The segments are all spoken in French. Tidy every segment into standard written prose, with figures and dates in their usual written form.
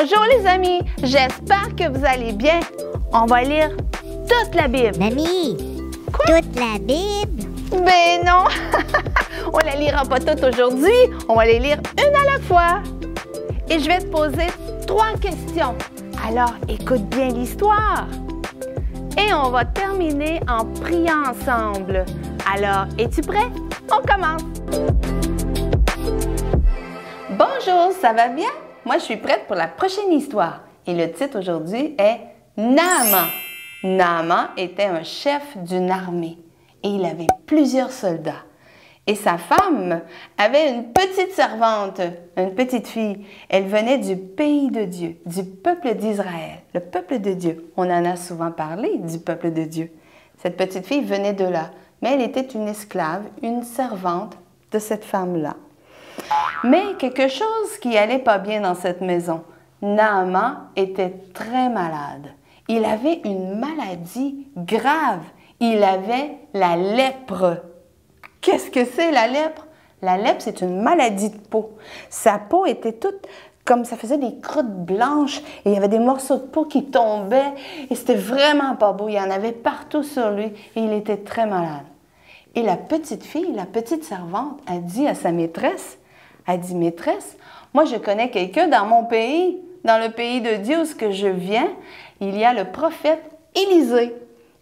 Bonjour les amis, j'espère que vous allez bien. On va lire toute la Bible. Mamie, toute la Bible? Ben non, on la lira pas toute aujourd'hui, on va les lire une à la fois. Et je vais te poser 3 questions. Alors écoute bien l'histoire. Et on va terminer en priant ensemble. Alors, es-tu prêt? On commence. Bonjour, ça va bien? Moi, je suis prête pour la prochaine histoire. Et le titre aujourd'hui est Naaman. Naaman était un chef d'une armée et il avait plusieurs soldats. Et sa femme avait une petite servante, une petite fille. Elle venait du pays de Dieu, du peuple d'Israël, le peuple de Dieu. On en a souvent parlé du peuple de Dieu. Cette petite fille venait de là, mais elle était une esclave, une servante de cette femme-là. Mais quelque chose qui allait pas bien dans cette maison. Naaman était très malade. Il avait une maladie grave. Il avait la lèpre. Qu'est-ce que c'est la lèpre? La lèpre, c'est une maladie de peau. Sa peau était toute comme ça faisait des croûtes blanches et il y avait des morceaux de peau qui tombaient et c'était vraiment pas beau. Il y en avait partout sur lui et il était très malade. Et la petite fille, la petite servante, a dit à sa maîtresse, elle dit, maîtresse, moi je connais quelqu'un dans mon pays, dans le pays de Dieu où je viens, il y a le prophète Élisée.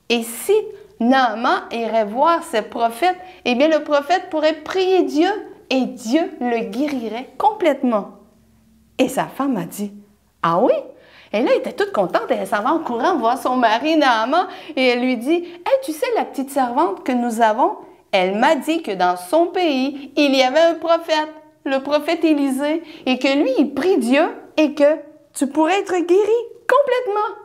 Et si Naaman irait voir ce prophète, eh bien le prophète pourrait prier Dieu et Dieu le guérirait complètement. Et sa femme a dit, ah oui? Et là, elle était toute contente et elle s'en va en courant voir son mari Naaman et elle lui dit, hey, tu sais la petite servante que nous avons? Elle m'a dit que dans son pays, il y avait un prophète, le prophète Élisée, et que lui, il prie Dieu et que tu pourrais être guéri complètement.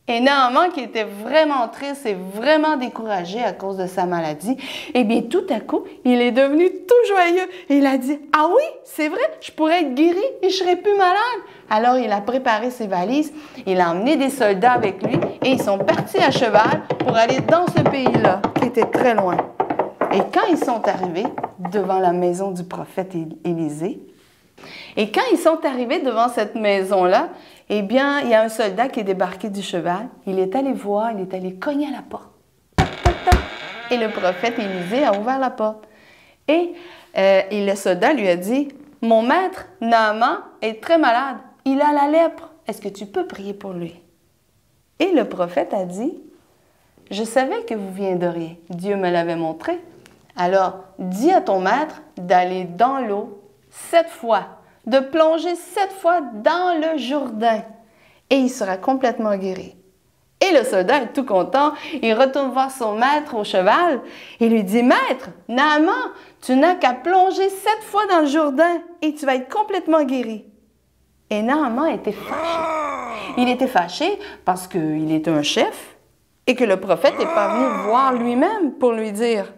Et Naaman, qui était vraiment triste et vraiment découragé à cause de sa maladie, eh bien, tout à coup, il est devenu tout joyeux. Et il a dit, ah oui, c'est vrai, je pourrais être guéri et je serais plus malade. Alors, il a préparé ses valises, il a emmené des soldats avec lui et ils sont partis à cheval pour aller dans ce pays-là, qui était très loin. Et quand ils sont arrivés devant la maison du prophète Élisée, et quand ils sont arrivés devant cette maison-là, eh bien, il y a un soldat qui est débarqué du cheval. Il est allé voir, il est allé cogner à la porte. Toc, toc, toc. Et le prophète Élisée a ouvert la porte. Et le soldat lui a dit, « Mon maître, Naaman, est très malade. Il a la lèpre. Est-ce que tu peux prier pour lui? » Et le prophète a dit, « Je savais que vous viendriez. Dieu me l'avait montré. Alors, dis à ton maître d'aller dans l'eau 7 fois. » de plonger 7 fois dans le Jourdain et il sera complètement guéri. Et le soldat est tout content, il retourne voir son maître au cheval et lui dit, « Maître, Naaman, tu n'as qu'à plonger 7 fois dans le Jourdain et tu vas être complètement guéri. » Et Naaman était fâché. Il était fâché parce qu'il était un chef et que le prophète n'est pas venu voir lui-même pour lui dire.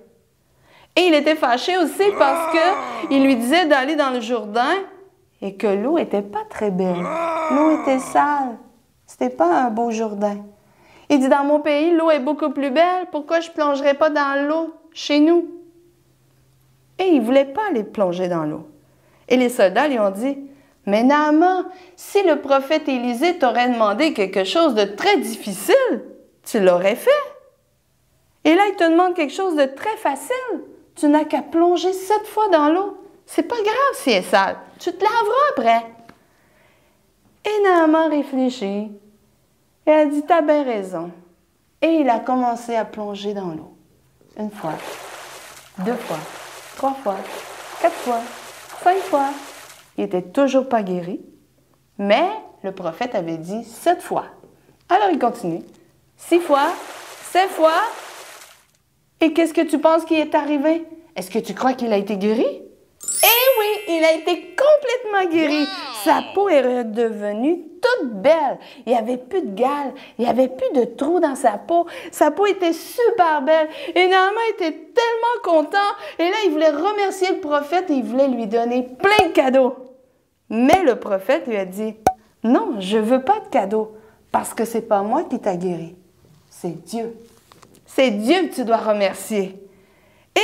Et il était fâché aussi parce qu'il lui disait d'aller dans le Jourdain et que l'eau n'était pas très belle. L'eau était sale. C'était pas un beau Jourdain. Il dit, dans mon pays, l'eau est beaucoup plus belle. Pourquoi je ne plongerais pas dans l'eau chez nous? Et il ne voulait pas aller plonger dans l'eau. Et les soldats lui ont dit, mais Naaman, si le prophète Élisée t'aurait demandé quelque chose de très difficile, tu l'aurais fait. Et là, il te demande quelque chose de très facile. Tu n'as qu'à plonger 7 fois dans l'eau. C'est pas grave si elle est sale. Tu te laveras après. Et Naaman réfléchit. Et elle dit, t'as bien raison. Et il a commencé à plonger dans l'eau. 1 fois, 2 fois, 3 fois, 4 fois, 5 fois. Il n'était toujours pas guéri. Mais le prophète avait dit 7 fois. Alors il continue. 6 fois, 7 fois. Et qu'est-ce que tu penses qui est arrivé? Est-ce que tu crois qu'il a été guéri? Eh oui, il a été complètement guéri. Sa peau est redevenue toute belle. Il n'y avait plus de gales, il n'y avait plus de trous dans sa peau. Sa peau était super belle. Et Naaman était tellement content. Et là, il voulait remercier le prophète et il voulait lui donner plein de cadeaux. Mais le prophète lui a dit, « Non, je ne veux pas de cadeaux parce que ce n'est pas moi qui t'a guéri. C'est Dieu. C'est Dieu que tu dois remercier. »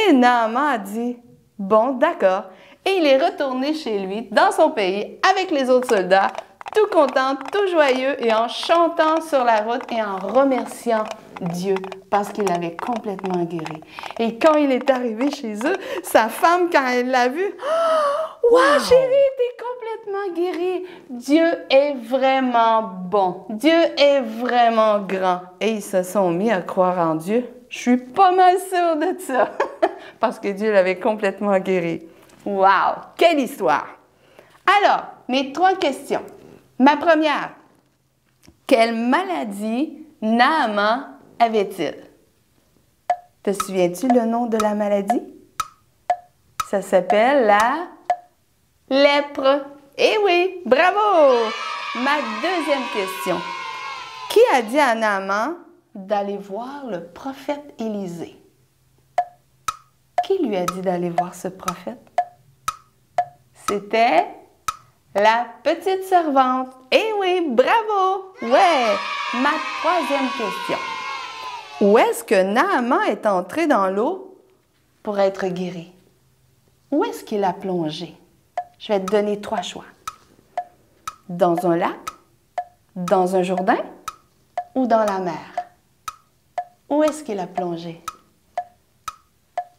Et Naaman a dit, « Bon, d'accord. » Et il est retourné chez lui, dans son pays, avec les autres soldats, tout content, tout joyeux et en chantant sur la route et en remerciant Dieu parce qu'il l'avait complètement guéri. Et quand il est arrivé chez eux, sa femme, quand elle l'a vu, « Wow, chérie, t'es complètement guérie! Dieu est vraiment bon. Dieu est vraiment grand. » Et ils se sont mis à croire en Dieu. Je suis pas mal sûre de ça parce que Dieu l'avait complètement guéri. Wow! Quelle histoire! Alors, mes 3 questions. Ma première, quelle maladie Naaman avait-il? Te souviens-tu le nom de la maladie? Ça s'appelle la lèpre. Eh oui, bravo! Ma deuxième question. Qui a dit à Naaman d'aller voir le prophète Élisée? Qui lui a dit d'aller voir ce prophète? C'était la petite servante. Eh oui, bravo! Ouais! Ma 3e question. Où est-ce que Naaman est entré dans l'eau pour être guéri? Où est-ce qu'il a plongé? Je vais te donner 3 choix. Dans un lac, dans un Jourdain ou dans la mer? Où est-ce qu'il a plongé?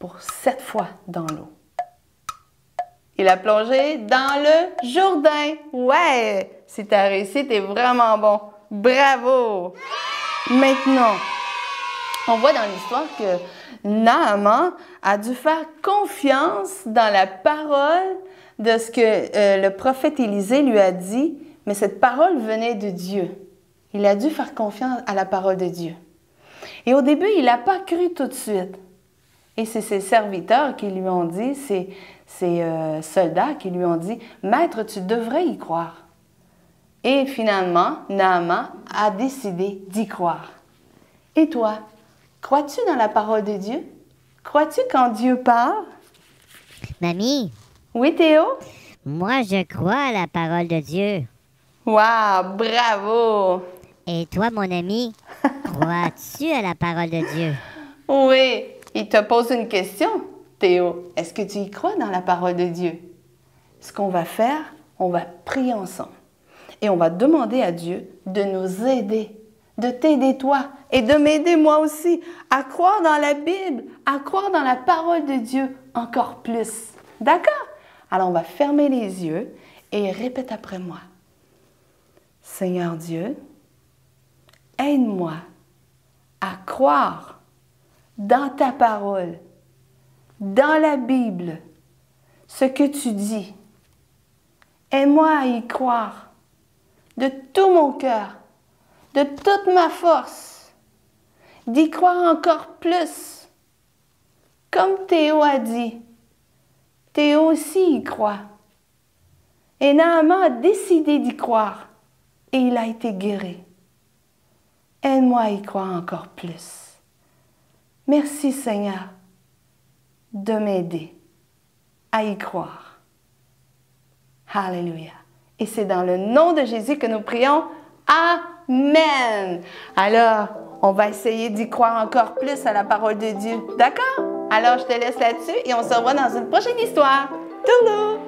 Pour 7 fois dans l'eau. Il a plongé dans le Jourdain. Ouais! Si tu as réussi, tu es vraiment bon. Bravo! Maintenant, on voit dans l'histoire que Naaman a dû faire confiance dans la parole de ce que le prophète Élisée lui a dit, mais cette parole venait de Dieu. Il a dû faire confiance à la parole de Dieu. Et au début, il n'a pas cru tout de suite. Et c'est ses serviteurs qui lui ont dit, ses soldats qui lui ont dit, « Maître, tu devrais y croire. » Et finalement, Naaman a décidé d'y croire. Et toi, crois-tu dans la parole de Dieu? Crois-tu quand Dieu parle? Mamie, Oui, Théo? moi je crois à la parole de Dieu. Wow, bravo! Et toi, mon ami, crois-tu à la parole de Dieu? Oui, il te pose une question, Théo. Est-ce que tu y crois dans la parole de Dieu? Ce qu'on va faire, on va prier ensemble. Et on va demander à Dieu de nous aider, de t'aider toi et de m'aider moi aussi à croire dans la Bible, à croire dans la parole de Dieu encore plus. D'accord? Alors on va fermer les yeux et répète après moi. Seigneur Dieu, aide-moi à croire dans ta parole, dans la Bible, ce que tu dis. Aide-moi à y croire de tout mon cœur, de toute ma force, d'y croire encore plus. Comme Théo a dit, Théo aussi y croit. Et Naaman a décidé d'y croire et il a été guéri. Aide-moi à y croire encore plus. Merci Seigneur de m'aider à y croire. Alléluia. Et c'est dans le nom de Jésus que nous prions. Amen. Alors, on va essayer d'y croire encore plus à la parole de Dieu. D'accord? Alors, je te laisse là-dessus et on se revoit dans une prochaine histoire. Toulou!